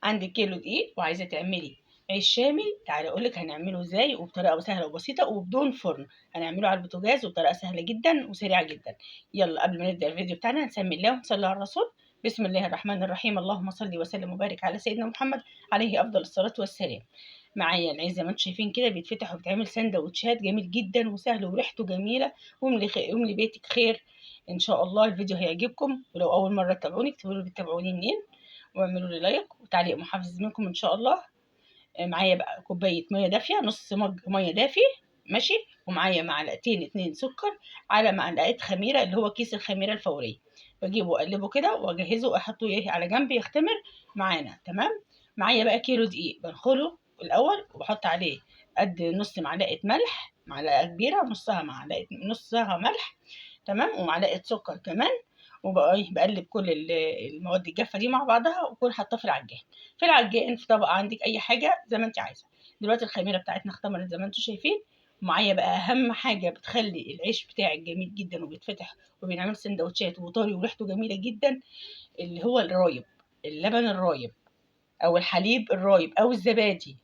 عندك كيلو دقيق وعايزه تعملي عيش شامي، تعالي اقول لك هنعمله ازاي وبطريقه سهله وبسيطه وبدون فرن. هنعمله على البوتاجاز وبطريقه سهله جدا وسريعه جدا. يلا قبل ما نبدا الفيديو بتاعنا نسمي الله ونصلي على الرسول. بسم الله الرحمن الرحيم، اللهم صل وسلم وبارك على سيدنا محمد عليه افضل الصلاه والسلام. معايا العيش زي ما انتم شايفين كده بيتفتح وبيتعمل سندوتشات جميل جدا وسهل وريحته جميله. واملي بيتك خير ان شاء الله. الفيديو هيعجبكم، ولو اول مره تتابعوني اكتبوا لي بتتابعوني منين، واعملوا لي لايك وتعليق محفز منكم ان شاء الله. معايا بقى كوبايه ميه دافيه، نص مج ميه دافي ماشي، ومعايا معلقتين 2 سكر على معلقه خميره اللي هو كيس الخميره الفوريه. بجيبه واقلبه كده واجهزه واحطه ايه على جنب يختمر معانا. تمام. معايا بقى كيلو دقيق بنخله الاول وبحط عليه قد نص معلقه ملح، معلقه كبيره نصها ملح. تمام. ومعلقه سكر كمان. وبقى ايه بقلب كل المواد الجافه دي مع بعضها واكون حاطاه في العجان. في العجان في طبق عندك اي حاجه زي ما انت عايزه. دلوقتي الخميره بتاعتنا اختمرت زي ما انتم شايفين. ومعايا بقى اهم حاجه بتخلي العيش بتاعك جميل جدا وبيتفتح وبينعمل سندوتشات وطري وريحته جميله جدا، اللي هو الرايب، اللبن الرايب او الحليب الرايب او الزبادي،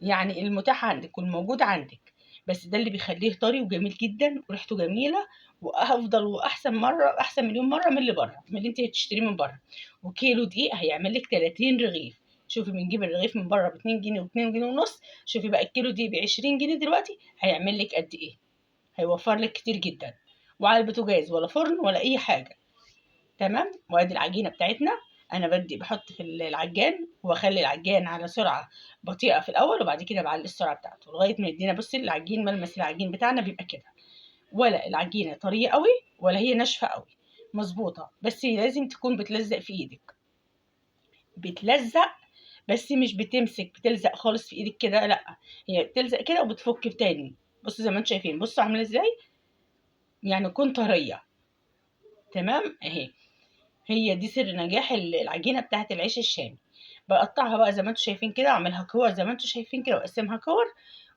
يعني المتاح عندك والموجود عندك. بس ده اللي بيخليه طري وجميل جدا وريحته جميله، وافضل واحسن مره، احسن مليون مره من اللي بره، من اللي انت بتشتريه من بره. وكيلو دقيق هيعمل لك 30 رغيف. شوفي بنجيب الرغيف من بره ب 2 جنيه و2 جنيه ونص، شوفي بقى الكيلو دي ب 20 جنيه دلوقتي هيعمل لك قد ايه. هيوفر لك كتير جدا، وعلى البوتاجاز ولا فرن ولا اي حاجه. تمام. وادي العجينه بتاعتنا. انا بحط في العجان واخلي العجان على سرعه بطيئه في الاول، وبعد كده بعلي السرعه بتاعته لغايه ما يدينا، بصي العجين ملمس العجين بتاعنا بيبقى كده، ولا العجينه طريه قوي ولا هي ناشفه قوي، مظبوطه. بس لازم تكون بتلزق في ايدك، بتلزق بس مش بتمسك بتلزق خالص في ايدك كده، لا، هي بتلزق كده وبتفك تاني. بصوا زي ما انتم شايفين، بصوا عامله ازاي، يعني تكون طريه. تمام اهي. هي دي سر نجاح العجينه بتاعه العيش الشامي. بقطعها بقى زي ما انتم شايفين كده، اعملها كور زي ما انتم شايفين كده واقسمها كور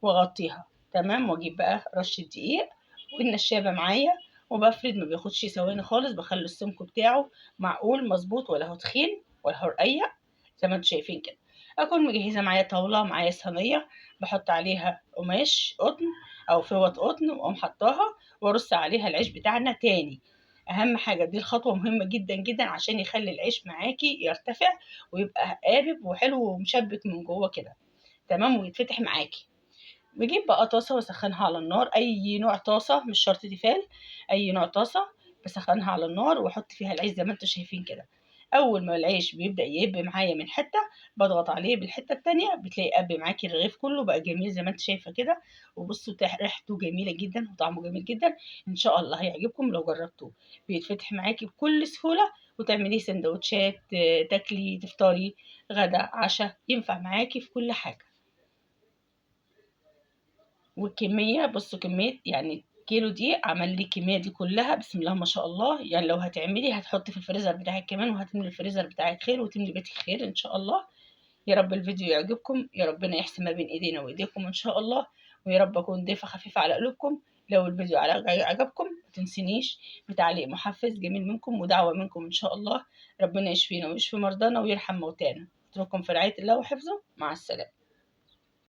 واغطيها. تمام. واجيب بقى رشه دقيق والنشابه معايا وبفرد، ما بياخدش ثواني خالص، بخلي السمك بتاعه معقول مظبوط، ولا هو تخين ولا هو رقيق، زي ما انتم شايفين كده. اكون مجهزه معايا طاوله، معايا صينيه بحط عليها قماش قطن او فوط قطن واقوم حطاها وارص عليها العيش بتاعنا تاني. اهم حاجه دي الخطوه مهمه جدا جدا عشان يخلي العيش معاكي يرتفع ويبقى قارب وحلو ومشبك من جوه كده. تمام. ويتفتح معاكي. بجيب بقى طاسه واسخنها على النار، اي نوع طاسه مش شرط تيفال، اي نوع طاسه بسخنها على النار واحط فيها العيش زي ما انتم شايفين كده. اول ما العيش بيبدا يهب معايا من حته بضغط عليه بالحته التانية، بتلاقي قب معاكي الرغيف كله بقى جميل زي ما انت شايفه كده. وبصوا ريحته جميله جدا وطعمه جميل جدا. ان شاء الله هيعجبكم لو جربتوه. بيتفتح معاكي بكل سهوله وتعمليه سندوتشات، تاكلي تفطري غدا عشاء، ينفع معاكي في كل حاجه. والكمية بصوا كمية يعني كيلو دي عمل لي الكمية دي كلها، بسم الله ما شاء الله. يعني لو هتعملي هتحطي في الفريزر بتاعك كمان، وهتملي الفريزر بتاعك خير وتملي بيتك خير ان شاء الله. يا رب الفيديو يعجبكم، يا ربنا يحسن ما بين ايدينا وايديكم ان شاء الله. ويا رب اكون ضيفة خفيفة على قلوبكم. لو الفيديو عجبكم ما تنسينيش بتعليق محفز جميل منكم ودعوة منكم ان شاء الله. ربنا يشفينا ويشفي مرضانا ويرحم موتانا. اترككم في رعاية الله وحفظه، مع السلامة.